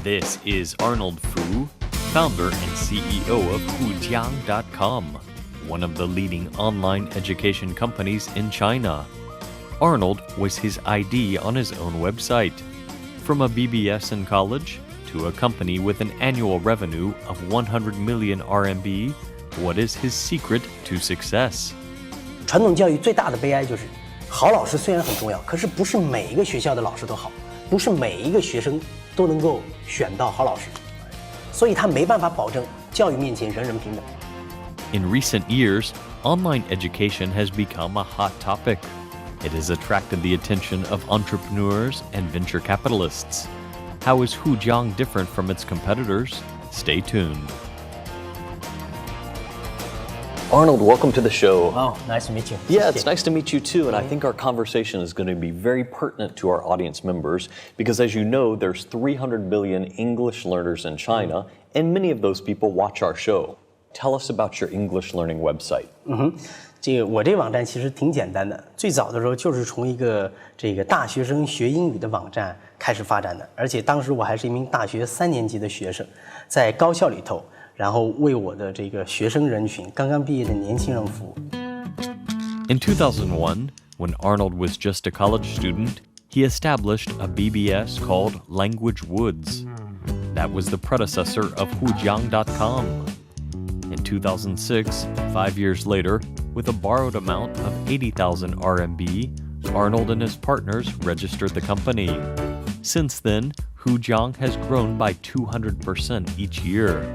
This is Arnold Fu, founder and CEO of Hujiang.com, one of the leading online education companies in China. Arnold was his ID on his own website. From a BBS in college to a company with an annual revenue of 100 million RMB, what is his secret to success? 传统教育最大的悲哀就是，好老师虽然很重要，可是不是每一个学校的老师都好，不是每一个学生都能够选到好老师，所以他没办法保证教育面前人人平等。In recent years, online education has become a hot topic. It has attracted the attention of entrepreneurs and venture capitalists. How is Hujiang different from its competitors? Stay tuned. Arnold, welcome to the show. Oh, nice to meet you. Yeah, it's nice to meet you too, and I think our conversation is going to be very pertinent to our audience members because, as you know, there's 300 million English learners in China, and many of those people watch our show. Tell us about your English learning website. 我这网站其实挺简单的，最早的时候就是从一个大学生学英语的网站开始发展的，而且当时我还是一名大学3年级的学生，在高校里头。然后为我的这个学生人群，刚刚毕业的年轻人服务。In 2001, when Arnold was just a college student, he established a BBS called Language Woods. That was the predecessor of Hujiang.com. In 2006, 5 years later, with a borrowed amount of 80,000 RMB, Arnold and his partners registered the company. Since then, Hujiang has grown by 200% each year.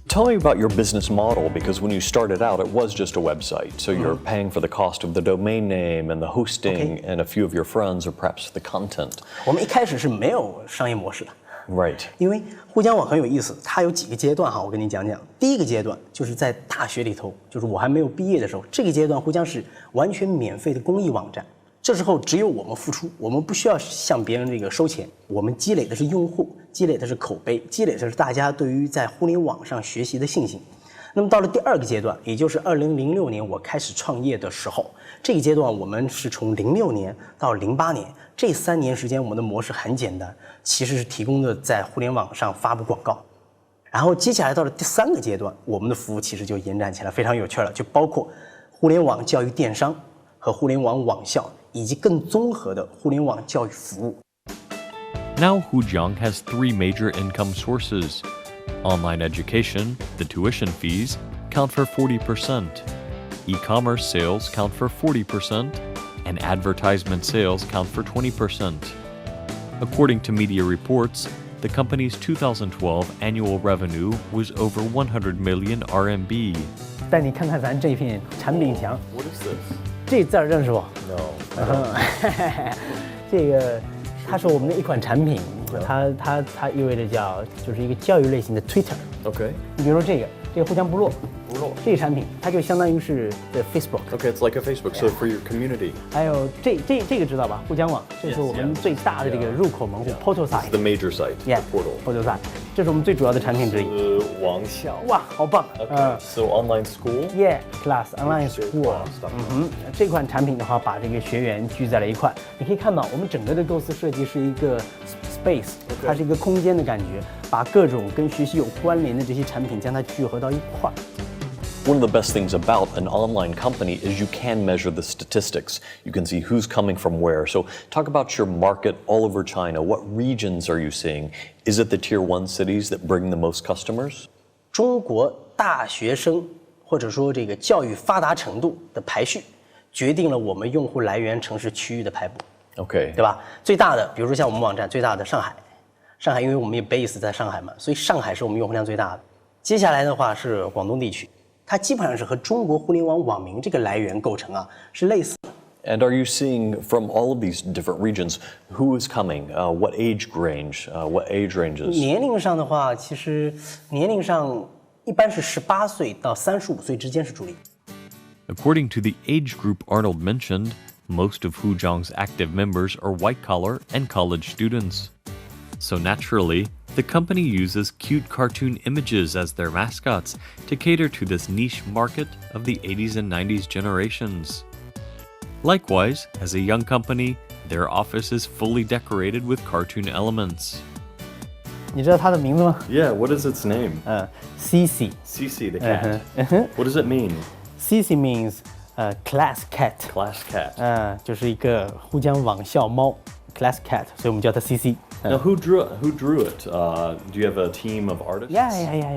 Tell me about your business model, because when you started out, it was just a website. So you're paying for the cost of the domain name and the hosting and a few of your friends or perhaps the content. 我们一开始是没有商业模式的。Right. 因为互江网很有意思，它有几个阶段哈，我跟你讲讲。第一个阶段就是在大学里头，就是我还没有毕业的时候，这个阶段互江是完全免费的公益网站。这时候只有我们付出，我们不需要向别人这个收钱，我们积累的是用户，积累的是口碑，积累的是大家对于在互联网上学习的信心。那么到了第二个阶段，也就是2006年我开始创业的时候，这个阶段我们是从06年到08年，这3年时间我们的模式很简单，其实是提供的在互联网上发布广告。然后接下来到了第3个阶段，我们的服务其实就延展起来，非常有趣了，就包括互联网教育电商和互联网网校。以及更综合的互联网教育服务。Now Hujiang has 3 major income sources. Online education, the tuition fees, count for 40%. E-commerce sales count for 40%, and advertisement sales count for 20%. According to media reports, the company's 2012 annual revenue was over 100 million RMB. 带你看看咱这片产品墙。What is this? 这字认识不 No. 这个它是我们的一款产品，它意味着就是一个教育类型的 Twitter。Okay. 你比如说这个互相部落，这个产品它就相当于是的 Facebook。Okay, it's like a Facebook, so for your community. 还有这个知道吧？互江网，这是我们最大的这个入口门户 Portal site。The major site. Yeah. The portal. Portal site， 这是我们最主要的产品之一。网校。哇，好棒。Okay. So online school. Yeah, class online school。这款产品的话，把这个学员聚在了一块。你可以看到，我们整个的构思设计是一个 space， 它是一个空间的感觉，把各种跟学习有关联的这些产品将它聚合到一块。One of the best things about an online company is you can measure the statistics. You can see who's coming from where. So talk about your market all over China. What regions are you seeing? Is it the tier 1 cities that bring the most customers? 中国大学生或者说这个教育发达程度的排序，决定了我们用户来源城市区域的排布。Okay. 对吧？最大的，比如说像我们网站最大的上海，因为我们也 base 在上海嘛，所以上海是我们用户量最大的。接下来的话是广东地区。它基本上是和中国互联网网民这个来源构成是类似的。And are you seeing from all of these different regions who is coming? What age range? What age ranges? 年龄上的话，其实年龄上一般是18岁到35岁之间是主力。According to the age group Arnold mentioned, most of Hujiang's active members are white-collar and college students. So naturally, the company uses cute cartoon images as their mascots to cater to this niche market of the 80s and 90s generations. Likewise, as a young company, their office is fully decorated with cartoon elements. 你知道它的名字吗？ Yeah, what is its name? CC. CC the cat. What does it mean? CC means class cat. Class cat. 就是一个沪江网校猫 class cat， 所以我们叫它 CC。Now, who drew it? Do you have a team of artists? 呀，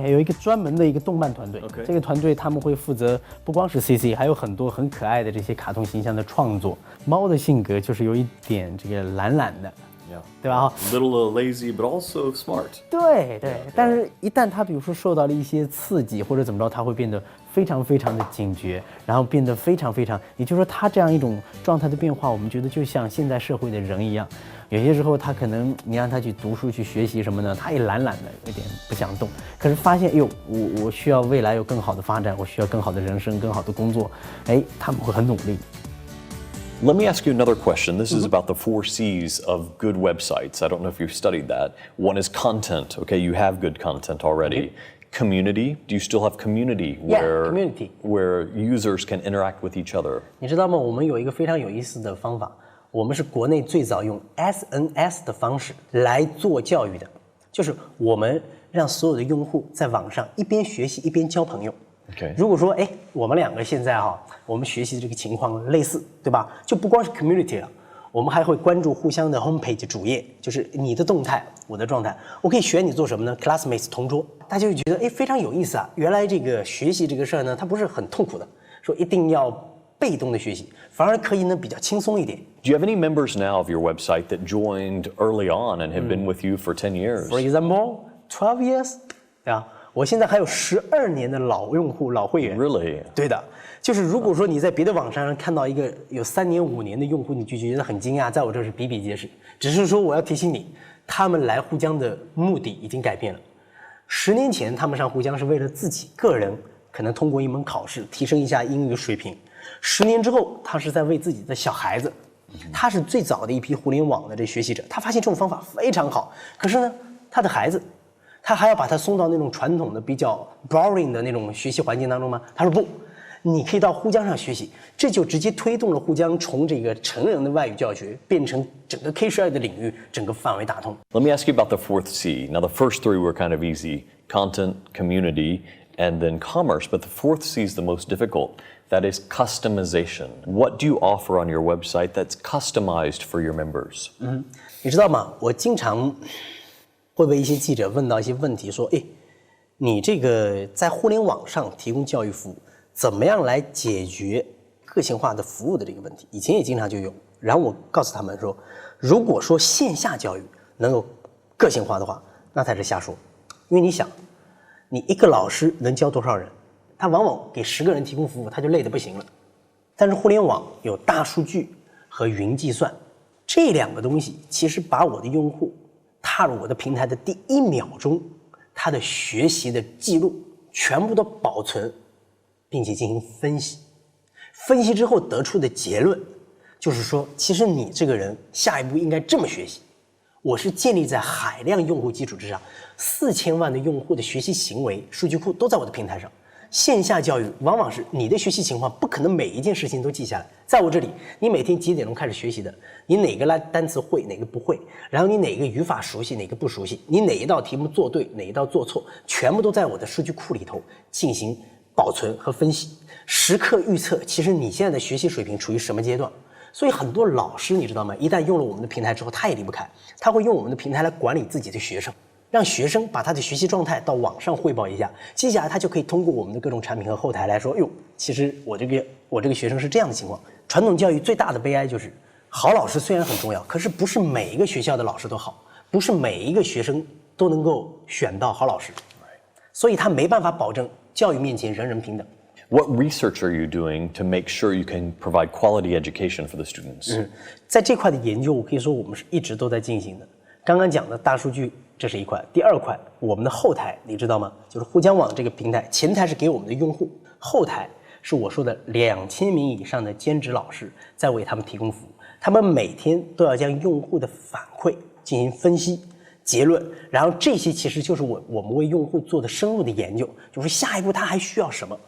有一个专门的一个动漫团队。 OK 这个团队他们会负责不光是 CC， 还有很多很可爱的这些卡通形象的创作。猫的性格就是有一点这个懒懒的， Yeah. 对吧？ Little lazy, but also smart. 对，但是一旦它比如说受到了一些刺激或者怎么着，它会变得非常非常的警觉，然后变得非常非常，也就是说它这样一种状态的变化，我们觉得就像现在社会的人一样，有些时候他可能你让他去读书去学习什么呢，他也懒懒的，有点不想动。可是发现，我需要未来有更好的发展，我需要更好的人生，更好的工作，他们会很努力。Let me ask you another question. This is about the 4 C's of good websites. I don't know if you've studied that. One is content. Okay, you have good content already. Community. Do you still have community Yeah, community. where users can interact with each other? 你知道吗？我们有一个非常有意思的方法，我们是国内最早用 SNS 的方式来做教育的，就是我们让所有的用户在网上一边学习一边交朋友。Okay. 如果说我们两个现在我们学习的这个情况类似，对吧？就不光是 community 了，我们还会关注互相的 homepage 主页，就是你的动态，我的状态，我可以选你做什么呢 ？classmates 同桌，大家就觉得非常有意思啊！原来这个学习这个事儿呢，它不是很痛苦的，说一定要被动的学习，反而可以呢比较轻松一点。Do you have any members now of your website that joined early on and have been with you for 10 years? For example, 12 years， 对吧？我现在还有12年的老用户、老会员。Really? 对的，就是如果说你在别的网站上看到一个有3年、5年的用户，你就觉得很惊讶，在我这是比比皆是。只是说我要提醒你，他们来沪江的目的已经改变了。10年前他们上沪江是为了自己个人可能通过一门考试提升一下英语水平，10年之后他是在为自己的小孩子。他是最早的一批互联网的这学习者，他发现这种方法非常好，可是呢，他的孩子。他还要把他送到那种传统的比较 boring 的那种学习环境当中吗？他说不，你可以到沪江上学习，这就直接推动了沪江从这个成人的外语教学变成整个 K12的领域整个范围打通。 Let me ask you about the 4th C. Now, the first 3 were kind of easy: content, community, and then commerce. But the 4th C is the most difficult. That is customization. What do you offer on your website that's customized for your members? 你知道吗？我经常会被一些记者问到一些问题，说，你这个在互联网上提供教育服务，怎么样来解决个性化的服务的这个问题？以前也经常就有。然后我告诉他们说，如果说线下教育能够个性化的话，那才是瞎说。因为你想，你一个老师能教多少人？他往往给10个人提供服务，他就累得不行了。但是互联网有大数据和云计算，这2个东西其实把我的用户踏入我的平台的第1秒钟，他的学习的记录全部都保存，并且进行分析。分析之后得出的结论就是说，其实你这个人下一步应该这么学习。我是建立在海量用户基础之上，4000万的用户的学习行为数据库都在我的平台上。线下教育往往是你的学习情况不可能每一件事情都记下来，在我这里，你每天几点钟开始学习的，你哪个单词会，哪个不会，然后你哪个语法熟悉，哪个不熟悉，你哪一道题目做对，哪一道做错，全部都在我的数据库里头进行保存和分析，时刻预测其实你现在的学习水平处于什么阶段。所以很多老师你知道吗？一旦用了我们的平台之后，他也离不开，他会用我们的平台来管理自己的学生。让学生把他的学习状态到网上汇报一下，接下来他就可以通过我们的各种产品和后台来说，其实我这个学生是这样的情况。传统教育最大的悲哀就是，好老师虽然很重要，可是不是每一个学校的老师都好，不是每一个学生都能够选到好老师，所以他没办法保证教育面前人人平等。What research are you doing to make sure you can provide quality education for the students? 在这块的研究，我可以说我们是一直都在进行的。刚刚讲的大数据，这是一块。第2块，我们的后台，你知道吗？就是沪江网这个平台，前台是给我们的用户，后台是我说的2000名以上的兼职老师在为他们提供服务。他们每天都要将用户的反馈进行分析、结论，然后这些其实就是我们为用户做的深入的研究，就是下一步他还需要什么。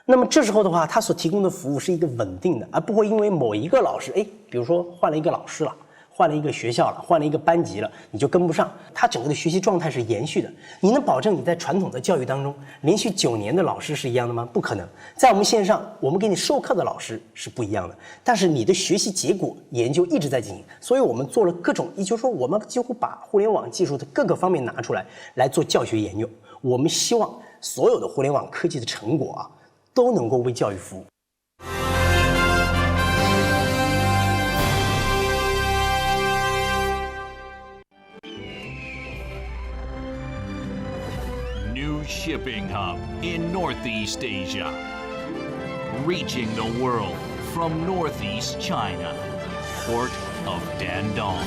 那么这时候的话，他所提供的服务是一个稳定的，而不会因为某一个老师，比如说换了一个老师了，换了一个学校了，换了一个班级了，你就跟不上，他整个的学习状态是延续的。你能保证你在传统的教育当中，连续9年的老师是一样的吗？不可能。在我们线上，我们给你授课的老师是不一样的，但是你的学习结果研究一直在进行，所以我们做了各种，也就是说，我们几乎把互联网技术的各个方面拿出来做教学研究。我们希望所有的互联网科技的成果啊，都能够为教育服务。New shipping hub in Northeast Asia, reaching the world from Northeast China, port of Dandong.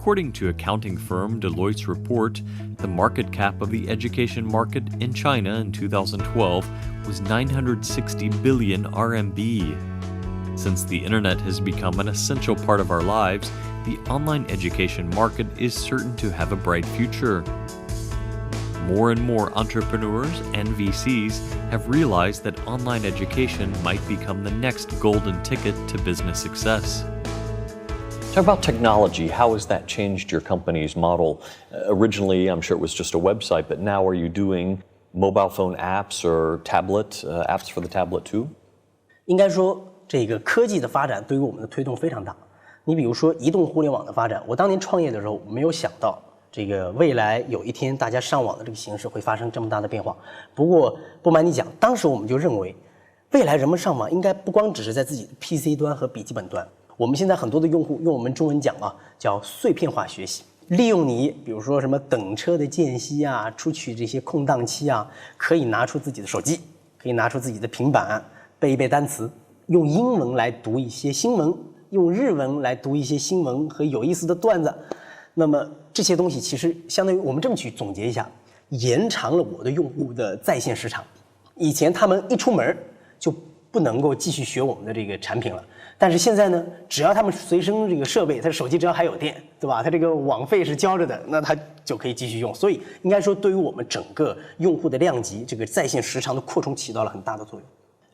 According to accounting firm Deloitte's report, the market cap of the education market in China in 2012 was 960 billion RMB. Since the internet has become an essential part of our lives, the online education market is certain to have a bright future. More and more entrepreneurs and VCs have realized that online education might become the next golden ticket to business success. Talk about technology. How has that changed your company's model? Originally, I'm sure it was just a website, but now are you doing mobile phone apps or apps for the tablet too? 应该说，这个科技的发展对于我们的推动非常大。你比如说移动互联网的发展，我当年创业的时候没有想到，这个未来有一天大家上网的这个形式会发生这么大的变化。不过不瞒你讲，当时我们就认为，未来人们上网应该不光只是在自己的 PC 端和笔记本端。我们现在很多的用户用我们中文讲啊，叫碎片化学习，利用你比如说什么等车的间隙啊，出去这些空档期啊，可以拿出自己的手机，可以拿出自己的平板，背一背单词，用英文来读一些新闻，用日文来读一些新闻和有意思的段子。那么这些东西其实相当于我们这么去总结一下，延长了我的用户的在线时长。以前他们一出门就不能够继续学我们的这个产品了。但是现在呢，只要他们随身这个设备，他的手机只要还有电，对吧？他这个网费是交着的，那他就可以继续用。所以应该说，对于我们整个用户的量级，这个在线时长的扩充起到了很大的作用。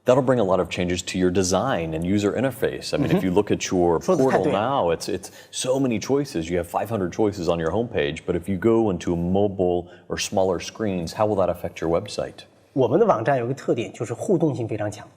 That'll bring a lot of changes to your design and user interface. I mean, if you look at your portal now, it's so many choices. You have 500 choices on your homepage, but if you go into mobile or smaller screens, how will that affect your website? 我们的网站有个特点，就是互动性非常强。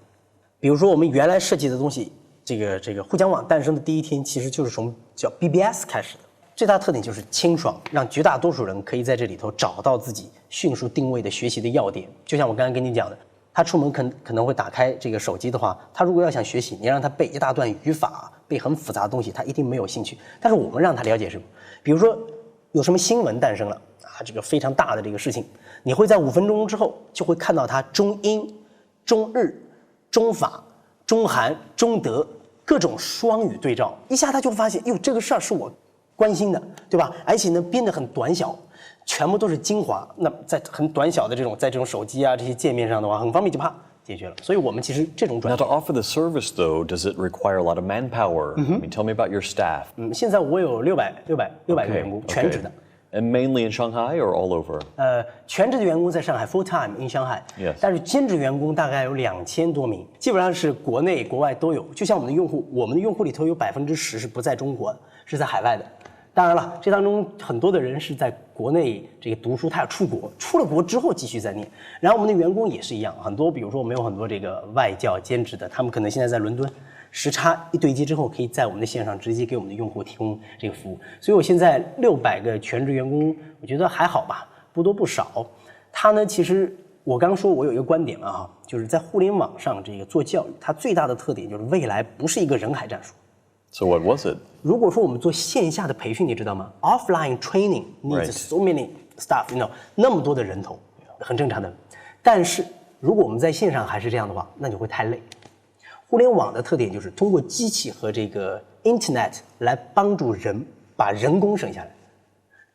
比如说，我们原来设计的东西。这个互讲网诞生的第一天，其实就是从叫 BBS 开始的。最大特点就是清爽，让绝大多数人可以在这里头找到自己迅速定位的学习的要点。就像我刚刚跟你讲的，他出门可能会打开这个手机的话，他如果要想学习，你让他背一大段语法，背很复杂的东西，他一定没有兴趣。但是我们让他了解什么？比如说有什么新闻诞生了啊，这个非常大的这个事情，你会在5分钟之后就会看到它中英、中日、中法、中韩、中德各种双语对照，一下他就发现，哟，这个事儿是我关心的，对吧？而且呢，编得很短小，全部都是精华。那在很短小的在这种手机啊这些界面上的话，很方便就解决了。所以我们其实这种 Now 转 to offer the service though, does it require a lot of manpower? I mean, tell me about your staff. 现在我有600个员工，全职的。 And mainly in Shanghai or all over? 全职的员工在上海 full time in Shanghai， Yes. 但是兼职员工大概有2000多名，基本上是国内国外都有。就像我们的用户，我们的用户里头有10%是不在中国的，是在海外的。当然了，这当中很多的人是在国内这个读书，他要出国，出了国之后继续再念。然后我们的员工也是一样，很多比如说我们有很多这个外教兼职的，他们可能现在在伦敦。 时差一对接之后，可以在我们的线上直接给我们的用户提供这个服务。所以我现在600个全职员工，我觉得还好吧，不多不少。它呢，其实我刚说我有一个观点啊，就是在互联网上这个做教育，它最大的特点就是未来不是一个人海战术。 So what was it? 如果说我们做线下的培训，你知道吗 ？Offline training needs so many staff， 那么多的人头，很正常的。但是如果我们在线上还是这样的话，那你会太累。 互联网的特点就是通过机器和这个 Internet 来帮助人把人工省下来，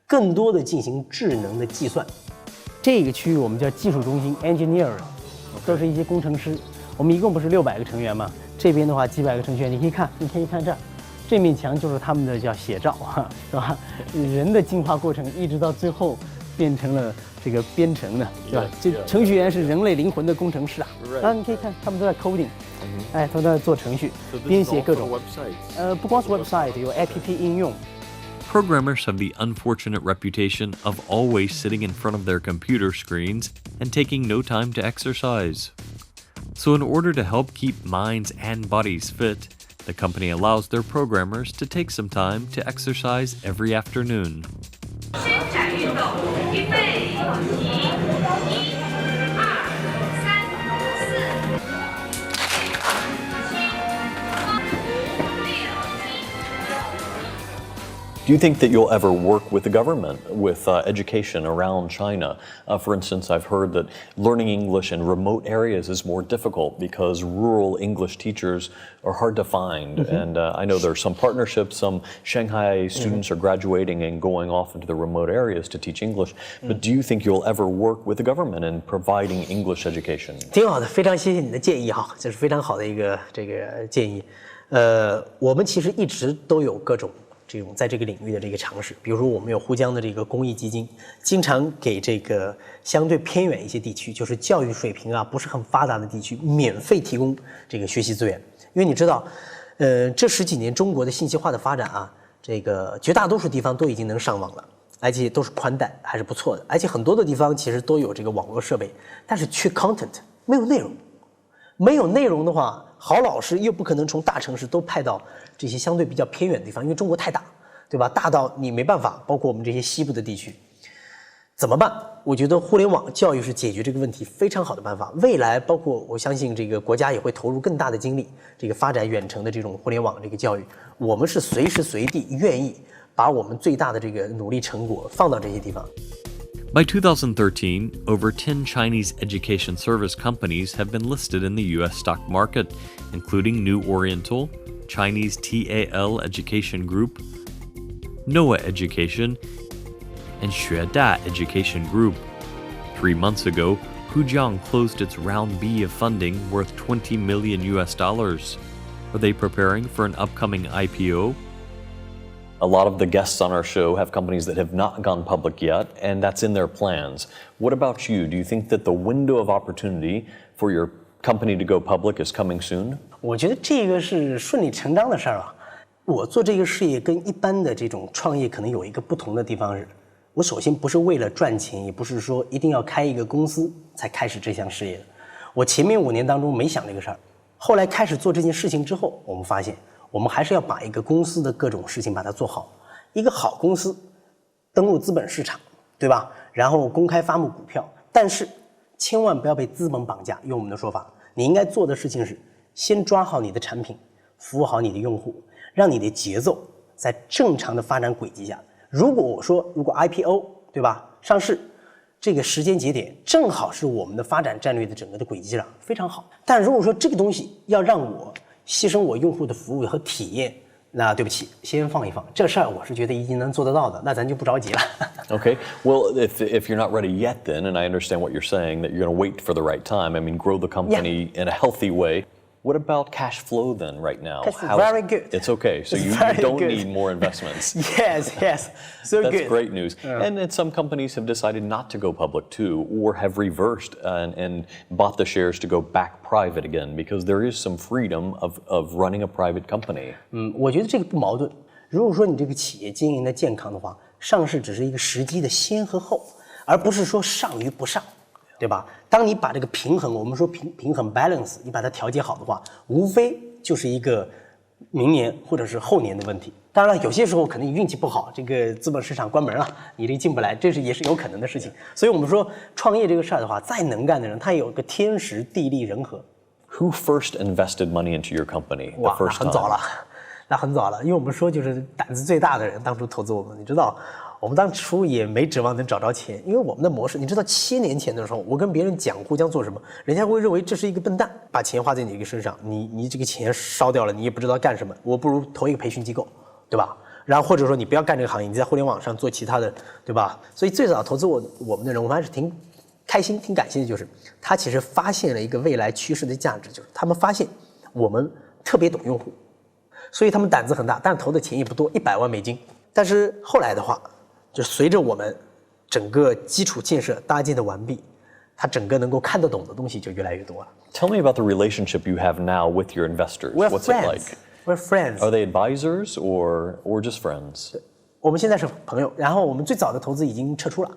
更多的进行智能的计算。这个区域我们叫技术中心 （engineering）， 都是一些工程师。我们一共不是600个成员吗？这边的话几百个程序员，你可以看这儿，这面墙就是他们的叫写照，是吧？人的进化过程一直到最后变成了这个编程的，是吧？这程序员是人类灵魂的工程师啊。然后你可以看，他们都在 coding。 哎，都在做程序，编写各种。不光是 website， 有 APP 应用。 Programmers have the unfortunate reputation of always sitting in front of their computer screens and taking no time to exercise. So, in order to help keep minds and bodies fit, the company allows their programmers to take some time to exercise every afternoon. 伸展运动，预备，起，1、2、3、4。 Do you think that you'll ever work with the government, with education around China? For instance, I've heard that learning English in remote areas is more difficult because rural English teachers are hard to find. And I know there are some partnerships, some Shanghai students are graduating and going off into the remote areas to teach English. But do you think you'll ever work with the government in providing English education? 挺好的，非常谢谢你的建议哈，这是非常好的一个这个建议。我们其实一直都有各种。 这种在这个领域的这个尝试，比如说我们有沪江的这个公益基金，经常给这个相对偏远一些地区，就是教育水平啊不是很发达的地区，免费提供这个学习资源。因为你知道，这10几年中国的信息化的发展啊，这个绝大多数地方都已经能上网了，而且都是宽带，还是不错的。而且很多的地方其实都有这个网络设备，但是缺 content， 没有内容。没有内容的话，好老师又不可能从大城市都派到这些相对比较偏远的地方，因为中国太大，对吧？大到你没办法，包括我们这些西部的地区，怎么办？我觉得互联网教育是解决这个问题非常好的办法。未来，包括我相信这个国家也会投入更大的精力，这个发展远程的这种互联网这个教育，我们是随时随地愿意把我们最大的这个努力成果放到这些地方。 By 2013, over 10 Chinese education service companies have been listed in the U.S. stock market, including New Oriental, Chinese TAL Education Group, Noah Education, and Xueda Education Group. 3 months ago, Hujiang closed its round B of funding worth $20 million. Are they preparing for an upcoming IPO? A lot of the guests on our show have companies that have not gone public yet, and that's in their plans. What about you? Do you think that the window of opportunity for your company to go public is coming soon? 我觉得这个是顺理成章的事儿啊。我做这个事业跟一般的这种创业可能有一个不同的地方是，我首先不是为了赚钱，也不是说一定要开一个公司才开始这项事业的。我前面5年当中没想这个事儿，后来开始做这件事情之后，我们发现。 我们还是要把一个公司的各种事情把它做好。一个好公司，登陆资本市场，对吧？然后公开发募股票，但是千万不要被资本绑架。用我们的说法，你应该做的事情是先抓好你的产品，服务好你的用户，让你的节奏在正常的发展轨迹下。如果 IPO 对吧，上市这个时间节点正好是我们的发展战略的整个的轨迹上，非常好。但如果说这个东西要让我 牺牲我用户的服务和体验，那对不起，先放一放。这事儿我是觉得已经能做得到的，那咱就不着急了。Okay. Well, if you're not ready yet, then, and I understand what you're saying, that you're going to wait for the right time. I mean, grow the company in a healthy way. What about cash flow then right now? Cash flow, very good. It's okay. So you don't need more investments. Yes. So That's good. great news. And some companies have decided not to go public too, or have reversed and bought the shares to go back private again, because there is some freedom of running a private company. 我觉得这个不矛盾。如果说你这个企业经营的健康的话，上市只是一个时机的先和后，而不是说上与不上。对吧？当你把这个平衡，我们说平衡 balance， 你把它调节好的话，无非就是一个明年或者是后年的问题。当然了，有些时候可能你运气不好，这个资本市场关门了，你这进不来，这也是有可能的事情。所以我们说创业这个事儿的话，再能干的人，他有个天时地利人和。Who first invested money into your company the 哇，那 first 很早 time? 了，那很早了，因为我们说就是胆子最大的人当初投资我们，你知道。我们当初也没指望能找着钱，因为我们的模式，你知道7年前的时候，我跟别人讲沪江做什么，人家会认为这是一个笨蛋，把钱花在你一个身上，你这个钱烧掉了，你也不知道干什么，我不如投一个培训机构，对吧？然后或者说你不要干这个行业，你在互联网上做其他的，对吧？所以最早投资我们的人，我还是挺开心、挺感谢的，就是他其实发现了一个未来趋势的价值，就是他们发现我们特别懂用户，所以他们胆子很大，但是投的钱也不多，100万美金。但是后来的话，就随着我们整个基础建设搭建的完毕，它整个能够看得懂的东西就越来越多了。Tell me about the relationship you have now with your investors. We're What's friends. it like? We're friends. Are they advisors or just friends? 我们现在是朋友，然后我们最早的投资已经撤出了。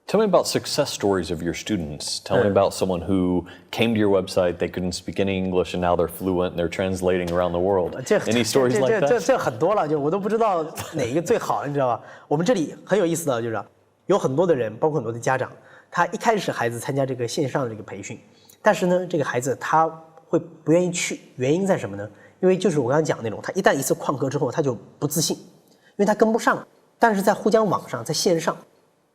Tell me about success stories of your students. Tell me about someone who came to your website, they couldn't speak any English, and now they're fluent and they're translating around the world. Any stories like that? 这很多了，就我都不知道哪一个最好，你知道吧？我们这里很有意思的就是，有很多的人，包括很多的家长，他一开始孩子参加这个线上的这个培训，但是呢，这个孩子他会不愿意去，原因在什么呢？因为就是我刚才讲的那种，他一旦一次旷课之后，他就不自信，因为他跟不上。但是在沪江网上，在线上。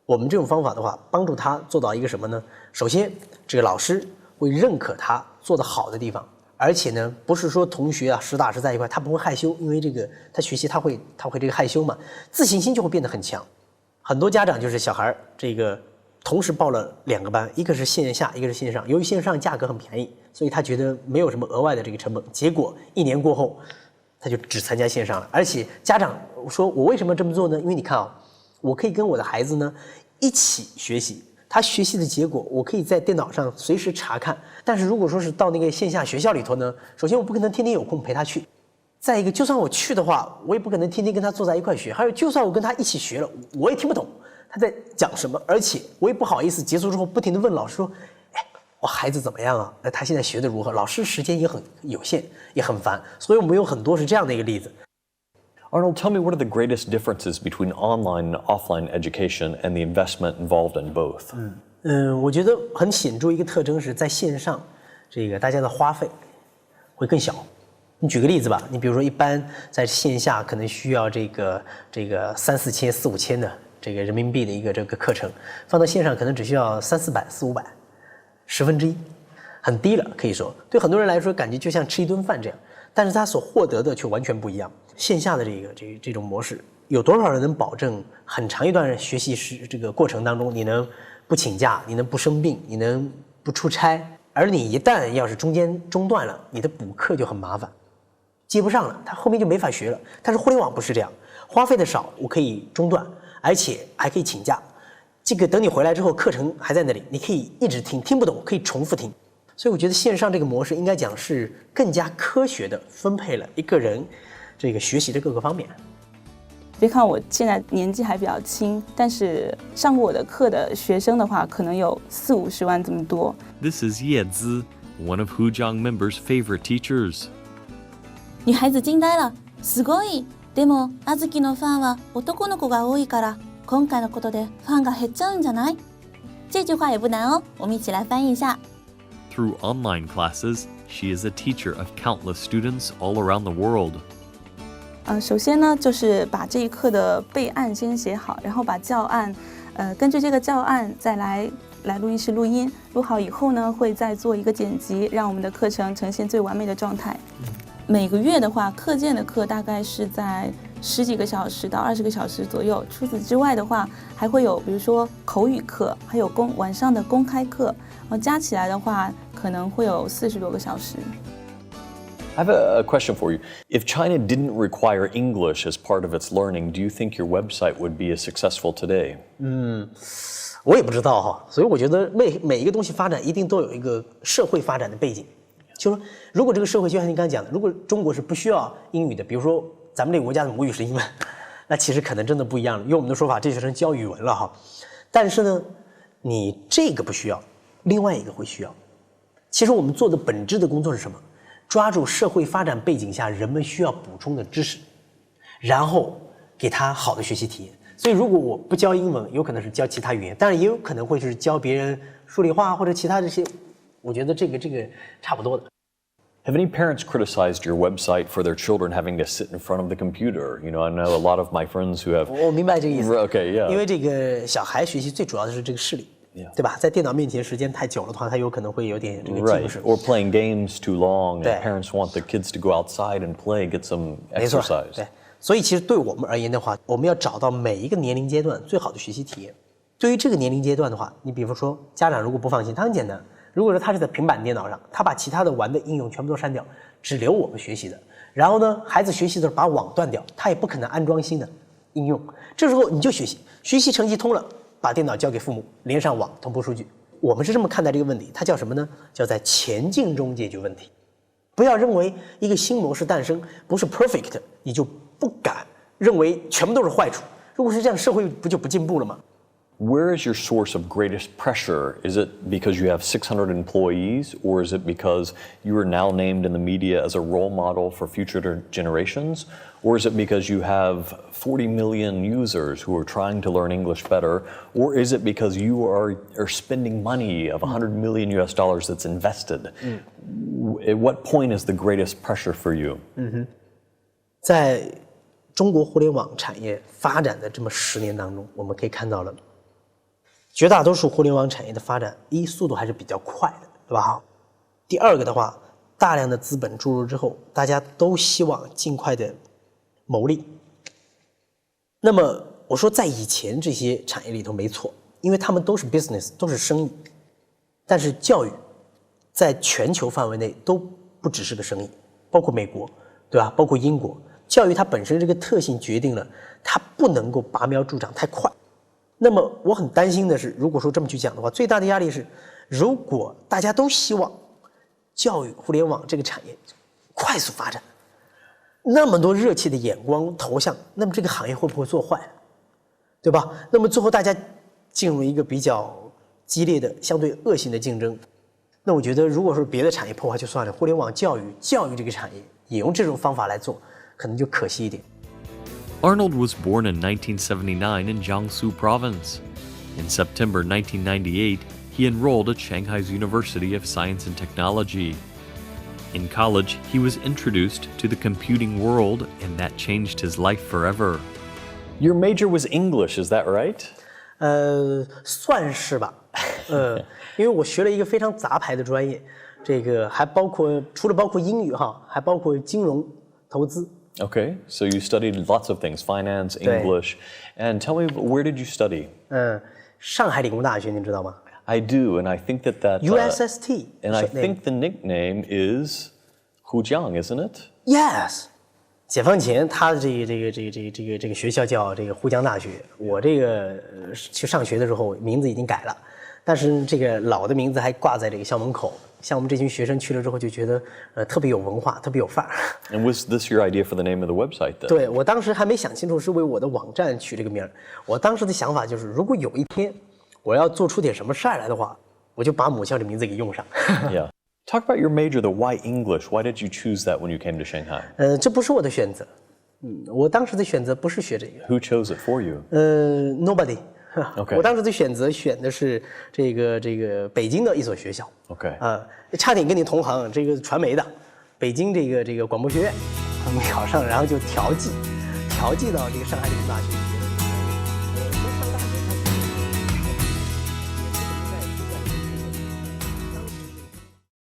我们这种方法的话，帮助他做到一个什么呢？首先，这个老师会认可他做得好的地方，而且呢，不是说同学实打实在一块，他不会害羞，因为这个他学习他会这个害羞嘛，自信心就会变得很强。很多家长就是小孩这个同时报了2个班，一个是线下，一个是线上。由于线上价格很便宜，所以他觉得没有什么额外的这个成本。结果1年过后，他就只参加线上了。而且家长说我为什么这么做呢？因为你看啊，我可以跟我的孩子呢一起学习，他学习的结果我可以在电脑上随时查看。但是如果说是到那个线下学校里头呢，首先我不可能天天有空陪他去，再一个就算我去的话，我也不可能天天跟他坐在一块学，还有就算我跟他一起学了，我也听不懂他在讲什么，而且我也不好意思结束之后不停地问老师说，哎，我孩子怎么样啊？他现在学得如何？老师时间也很有限，也很烦，所以我们有很多是这样的一个例子。Arnold, tell me what are the greatest differences between online and offline education and the investment involved in both? 我觉得很显著一个特征是在线上，这个大家的花费会更小。你举个例子吧，你比如说一般在线下可能需要这个3-4千、4-5千的这个人民币的一个这个课程，放到线上可能只需要300-400、400-500，1/10，很低了，可以说对很多人来说感觉就像吃一顿饭这样，但是他所获得的却完全不一样。线下的这种模式，有多少人能保证很长一段学习这个过程当中，你能不请假，你能不生病，你能不出差？而你一旦要是中间中断了，你的补课就很麻烦，接不上了，他后面就没法学了。但是互联网不是这样，花费的少，我可以中断，而且还可以请假。这个等你回来之后，课程还在那里，你可以一直听，听不懂可以重复听。所以我觉得线上这个模式应该讲是更加科学的分配了一个人这个学习的各个方面。别看我现在年纪还比较轻，但是上过我的课的学生的话，可能有40-50万这么多。This is Ye Zi, one of Hujiang members' favorite teachers. 女孩子惊呆了，すごい。でも、あずきのファンは男の子が多いから、今回のことでファンが減っちゃうんじゃない？这句话也不难哦，我们一起来翻译一下。Through online classes, she is a teacher of countless students all around the world. 首先呢，就是把这一课的备案先写好，然后把教案，根据这个教案再来录音室录音，录好以后呢，会再做一个剪辑，让我们的课程呈现最完美的状态。每个月的话，课件的课大概是在10几个小时到20个小时左右。除此之外的话，还会有比如说口语课，还有晚上的公开课，加起来的话可能会有40多个小时。I have a question for you. If China didn't require English as part of its learning, do you think your website would be as successful today? 我也不知道哈，所以我觉得每一个东西发展一定都有一个社会发展的背景。就是说，如果这个社会就像你刚才讲的，如果中国是不需要英语的，比如说咱们这个国家的母语是英文，那其实可能真的不一样了。用我们的说法，这就成教语文了哈。但是呢，你这个不需要，另外一个会需要。其实我们做的本质的工作是什么？抓住社会发展背景下人们需要补充的知识，然后给他好的学习体验。所以如果我不教英文，有可能是教其他语言，当然也有可能会是教别人数理化或者其他这些。我觉得这个差不多的。Have any parents criticized your website for their children having to sit in front of the computer? You know, I know a lot of my friends who have. 我明白这个意思。Okay, yeah. 因为这个小孩学习最主要的是这个视力。对吧？在电脑面前时间太久了的话，他有可能会有点这个近视。Right. Or playing games too long, and parents want the kids to go outside and play, get some exercise. 对，所以其实对我们而言的话，我们要找到每一个年龄阶段最好的学习体验。对于这个年龄阶段的话，你比如说家长如果不放心，他很简单，如果说他是在平板电脑上，他把其他的玩的应用全部都删掉，只留我们学习的。然后呢，孩子学习的时候把网断掉，他也不可能安装新的应用。这时候你就学习成绩通了。把电脑交给父母，连上网，同步数据。我们是这么看待这个问题，它叫什么呢？叫在前进中解决问题。不要认为一个新模式诞生不是 perfect， 你就不敢认为全部都是坏处。如果是这样，社会不就不进步了吗？ Where is your source of greatest pressure? Is it because you have 600 employees, or is it because you are now named in the media as a role model for future generations? Or is it because you have 40 million users who are trying to learn English better? Or is it because you are spending money of $100 million that's invested? At what point is the greatest pressure for you? 在中国互联网产业发展的这么10年当中，我们可以看到了绝大多数互联网产业的发展，速度还是比较快的，对吧？第二个的话，大量的资本注入之后，大家都希望尽快的牟利。那么我说在以前这些产业里头没错，因为他们都是 business， 都是生意。但是教育在全球范围内都不只是个生意，包括美国，对吧？包括英国，教育它本身这个特性决定了它不能够拔苗助长太快。那么我很担心的是，如果说这么去讲的话，最大的压力是，如果大家都希望教育互联网这个产业快速发展，那么多热切的眼光投向，那么这个行业会不会做坏，对吧？那么最后大家进入一个比较激烈的、相对恶性的竞争。那我觉得，如果说别的产业破坏就算了，互联网教育这个产业也用这种方法来做，可能就可惜一点。Arnold was born in 1979 in Jiangsu Province. In September 1998, he enrolled at Shanghai's University of Science and Technology. In college, he was introduced to the computing world, and that changed his life forever. Your major was English, is that right? 算是吧。因为我学了一个非常杂牌的专业，这个还包括除了包括英语哈，还包括金融、投资。Okay, so you studied lots of things, finance, English. And tell me, where did you study? 上海理工大学，您知道吗？ I do, and I think that USST. And I think the nickname is Hujiang, isn't it? Yes. 解放前，他的这个学校叫这个沪江大学。我这个去上学的时候，名字已经改了，但是这个老的名字还挂在这个校门口。像我们这群学生去了之后，就觉得特别有文化，特别有范儿。And was this your idea for the name of the website then? 对，我当时还没想清楚是为我的网站取这个名儿。我当时的想法就是，如果有一天我要做出点什么事儿来的话，我就把母校的名字给用上。Yeah. Talk about your major, though. Why English? Why did you choose that when you came to Shanghai? 这不是我的选择。我当时的选择不是学这个。 Who chose it for you? Nobody. Okay. 我当时的选的是这个北京的一所学校。Okay. 差点跟你同行，这个传媒的，北京这个广播学院，他们考上，然后就调剂到这个上海理工大学。